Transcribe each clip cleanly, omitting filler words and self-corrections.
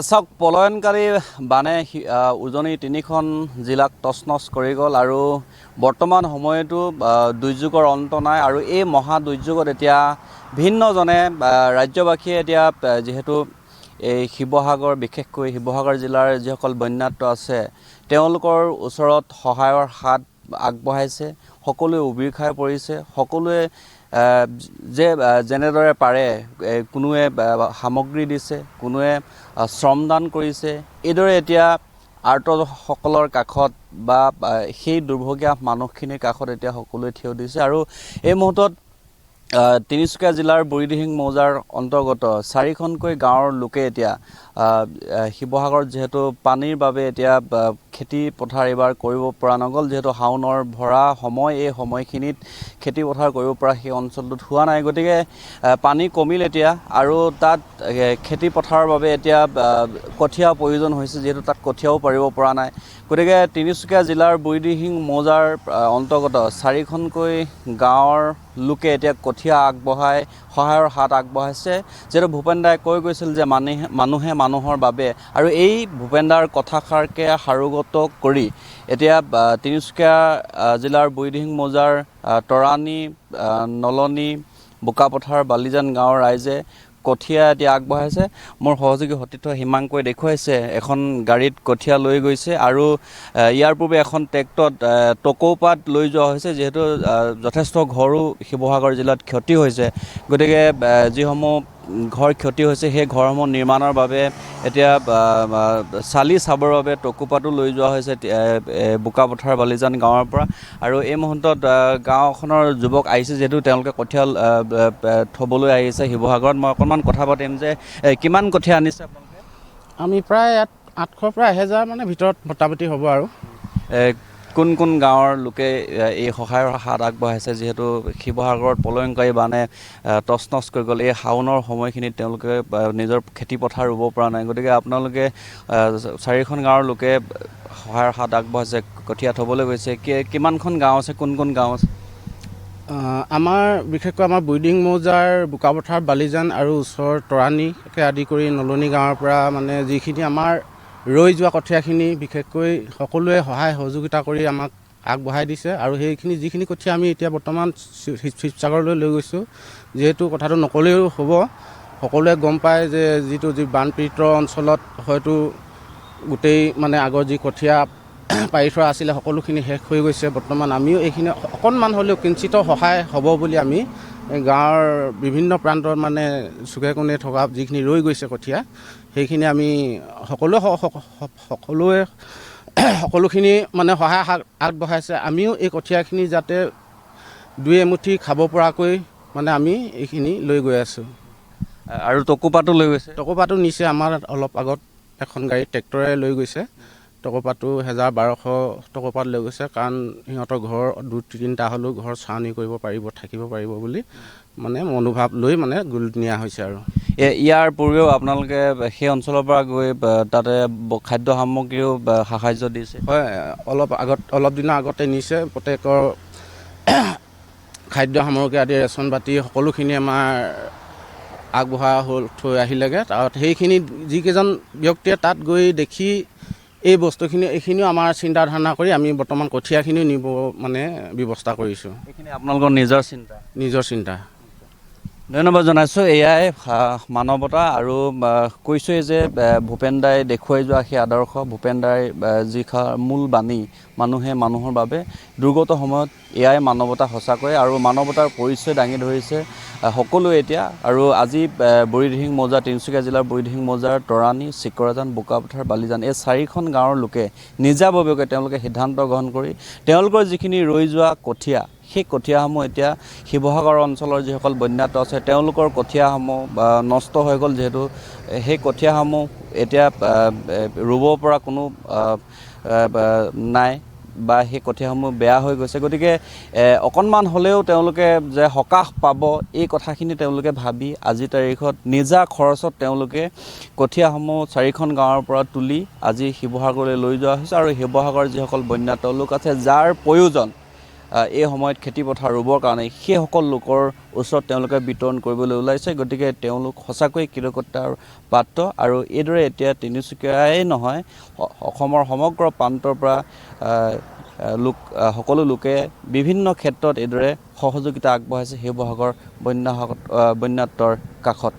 চাওক পলায়নকাৰী বানে উজনি তিনিখন জিলাক তছনছ কৰি গ'ল আৰু বৰ্তমান সময়তো দুৰ্যোগৰ অন্ত নাই আৰু এই মহা দুৰ্যোগত এতিয়া ভিন্নজনে ৰাজ্যবাসীয়ে এতিয়া যিহেতু এই শিৱসাগৰ বিশেষকৈ শিৱসাগৰ জিলাৰ যিসকল বন্যাত্ম আছে তেওঁলোকৰ ওচৰত সহায়ৰ হাত আগবঢ়াইছে সকলোৱে উবিৰ খাই পৰিছে সকলোৱে যেনেদৰে পাৰে কোনোৱে সামগ্ৰী দিছে কোনোৱে শ্ৰমদান কৰিছে এইদৰে এতিয়া আৰ্তসকলৰ কাষত বা সেই দুৰ্ভগীয়া মানুহখিনিৰ কাষত এতিয়া সকলোৱে থিয় দিছে আৰু এই মুহূৰ্তত তিনিচুকীয়া জিলাৰ বুঢ়ীদিহিং মৌজাৰ অন্তৰ্গত 4খনকৈ গাঁৱৰ লোকে এতিয়া শিৱসাগৰত যিহেতু পানীৰ বাবে এতিয়া খেতি পথাৰ এইবাৰ কৰিব পৰা নগ'ল যিহেতু শাওনৰ ভৰা সময় এই সময়খিনিত খেতি পথাৰ কৰিব পৰা সেই অঞ্চলটোত হোৱা নাই গতিকে পানী কমিল এতিয়া আৰু তাত খেতি পথাৰৰ বাবে এতিয়া কঠীয়া প্ৰয়োজন হৈছে যিহেতু তাত কঠীয়াও পাৰিব পৰা নাই গতিকে তিনিচুকীয়া জিলাৰ বুঢ়ীদিহিং মৌজাৰ অন্তৰ্গত 4খনকৈ গাঁৱৰ লোকে এতিয়া কঠীয়া আগবঢ়াই সহায়ৰ হাত আগবঢ়াইছে যিহেতু ভূপেন দাই কৈ গৈছিল যে মানুহে মানুহৰ বাবে আৰু এই ভূপেন দাৰ কথাষাৰকে সাৰোগত কৰি এতিয়া তিনিচুকীয়া জিলাৰ বুঢ়ীদিহিং মৌজাৰ তৰাণী নলনী বোকাপথাৰ বালিজান গাঁৱৰ ৰাইজে কঠীয়া এতিয়া আগবঢ়াইছে মোৰ সহযোগী সতীৰ্থ হিমাংকই দেখুৱাইছে এখন গাড়ীত কঠীয়া লৈ গৈছে আৰু ইয়াৰ পূৰ্বে এখন ট্ৰেক্টৰত টকৌপাত লৈ যোৱা হৈছে যিহেতু যথেষ্ট ঘৰো শিৱসাগৰ জিলাত ক্ষতি হৈছে গতিকে যিসমূহ ঘৰ ক্ষতি হৈছে সেই ঘৰসমূহ নিৰ্মাণৰ বাবে এতিয়া চালি চাবৰ বাবে টকৌপাতো লৈ যোৱা হৈছে বোকাপথাৰ বালিজান গাঁৱৰ পৰা আৰু এই মুহূৰ্তত গাঁওখনৰ যুৱক আহিছে যিহেতু তেওঁলোকে কঠীয়া থ'বলৈ আহিছে শিৱসাগৰত মই অকণমান কথা পাতিম যে কিমান কঠীয়া আনিছে আপোনালোকে আমি প্ৰায় 800 পৰা 1000 মানে ভিতৰত মোটামুটি হ'ব আৰু কোন কোন গাঁৱৰ লোকে এই সহায়ৰ হাত আগবঢ়াইছে যিহেতু শিৱসাগৰত পলায়নকাৰী বানে তছনছ কৰি গ'ল এই শাওনৰ সময়খিনিত তেওঁলোকে নিজৰ খেতি পথাৰ ৰুব পৰা নাই গতিকে আপোনালোকে 4খন গাঁৱৰ লোকে সহায়ৰ হাত আগবঢ়াইছে কঠীয়া থ'বলৈ গৈছে কিমানখন গাঁও আছে কোন কোন গাঁও আছে আমাৰ বিশেষকৈ আমাৰ বুঢ়ীদিহিং মৌজাৰ বোকাপথাৰ বালিজান আৰু ওচৰৰ তৰাণীকে আদি কৰি নলনী গাঁৱৰ পৰা মানে যিখিনি আমাৰ ৰৈ যোৱা কঠীয়াখিনি বিশেষকৈ সকলোৱে সহায় সহযোগিতা কৰি আমাক আগবঢ়াই দিছে আৰু সেইখিনি যিখিনি কঠীয়া আমি এতিয়া বৰ্তমান শিৱসাগৰলৈ লৈ গৈছোঁ যিহেতু কথাটো নক'লেও হ'ব সকলোৱে গম পায় যে যি বানপীড়িত অঞ্চলত হয়তো গোটেই মানে আগৰ যি কঠীয়া পাৰি থোৱা আছিলে সকলোখিনি শেষ হৈ গৈছে বৰ্তমান আমিও এইখিনি অকণমান হ'লেও কিঞ্চিত সহায় হ'ব বুলি আমি গাঁৱৰ বিভিন্ন প্ৰান্তৰ মানে চুকে কোণে থকা যিখিনি ৰৈ গৈছে কঠীয়া সেইখিনি আমি সকলোখিনি মানে সহায় আগবঢ়াইছে আমিও এই কঠীয়াখিনি যাতে দুই এমুঠি খাব পৰাকৈ মানে আমি এইখিনি লৈ গৈ আছোঁ আৰু টকৌপাতো লৈ গৈছে টকৌপাতো নিছে আমাৰ অলপ আগত এখন গাড়ী ট্ৰেক্টৰে লৈ গৈছে টকৌপাতো 1200 টকৌপাত লৈ গৈছে কাৰণ সিহঁতৰ ঘৰ 2-3টা হ'লেও ঘৰ চাৱনি কৰিব পাৰিব থাকিব পাৰিব বুলি মানে মনোভাৱ লৈ মানে গুল নিয়া হৈছে আৰু ইয়াৰ পূৰ্বেও আপোনালোকে সেই অঞ্চলৰ পৰা গৈ তাতে খাদ্য সামগ্ৰীও সাহাৰ্য দিছে হয় অলপ দিনৰ আগতে নিছে প্ৰত্যেকৰ খাদ্য সামগ্ৰী আদি ৰেচন বাতি সকলোখিনি আমাৰ আগবঢ়া থৈ আহিলেগৈ তাত সেইখিনি যিকেইজন ব্যক্তিয়ে তাত গৈ দেখি এই বস্তুখিনি এইখিনিও আমাৰ চিন্তা ধাৰণা কৰি আমি বৰ্তমান কঠীয়াখিনিও নিব মানে ব্যৱস্থা কৰিছোঁ এইখিনি আপোনালোকৰ নিজৰ চিন্তা ধন্যবাদ জনাইছোঁ এয়াই মানৱতা আৰু কৈছোঁৱেই যে ভূপেন দাই দেখুৱাই যোৱা সেই আদৰ্শ ভূপেন দাই যি মূল বাণী মানুহে মানুহৰ বাবে দুৰ্গত সময়ত এয়াই মানৱতা সঁচাকৈ আৰু মানৱতাৰ পৰিচয় দাঙি ধৰিছে সকলোৱে এতিয়া আৰু আজি বুঢ়ীদিহিং মৌজাৰ তিনিচুকীয়া জিলাৰ বুঢ়ীদিহিং মৌজাৰ তৰাণী চিকৰাজান বোকাপথাৰ বালিজান এই 4খন গাঁৱৰ লোকে নিজাববীয়াকৈ তেওঁলোকে সিদ্ধান্ত গ্ৰহণ কৰি তেওঁলোকৰ যিখিনি ৰৈ যোৱা কঠীয়া সেই কঠীয়াসমূহ এতিয়া শিৱসাগৰ অঞ্চলৰ যিসকল বন্যাত্ম আছে তেওঁলোকৰ কঠীয়াসমূহ নষ্ট হৈ গ'ল যিহেতু সেই কঠীয়াসমূহ এতিয়া ৰুব পৰা কোনো নাই বা সেই কঠীয়াসমূহ বেয়া হৈ গৈছে গতিকে অকণমান হ'লেও তেওঁলোকে যে সকাহ পাব এই কথাখিনি তেওঁলোকে ভাবি আজিৰ তাৰিখত নিজা খৰচত তেওঁলোকে কঠীয়াসমূহ 4খন গাঁৱৰ পৰা তুলি আজি শিৱসাগৰলৈ লৈ যোৱা হৈছে আৰু শিৱসাগৰৰ যিসকল বন্যাত্ম লোক আছে যাৰ প্ৰয়োজন এই সময়ত খেতি পথাৰ ৰুবৰ কাৰণে সেইসকল লোকৰ ওচৰত তেওঁলোকে বিতৰণ কৰিবলৈ ওলাইছে। গতিকে তেওঁলোক সঁচাকৈ কৃতজ্ঞতাৰ পাত্ৰ আৰু এইদৰে এতিয়া তিনিচুকীয়াই নহয় অসমৰ সমগ্ৰ প্ৰান্তৰ পৰা সকলো লোকে বিভিন্ন ক্ষেত্ৰত এইদৰে সহযোগিতা আগবঢ়াইছে শিৱসাগৰ বন্যাত্মৰ কাষত।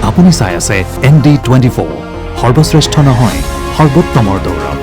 আপুনি চাই আছে ND24 সৰ্বশ্ৰেষ্ঠ নহয় সৰ্বোত্তমৰ দৌৰত।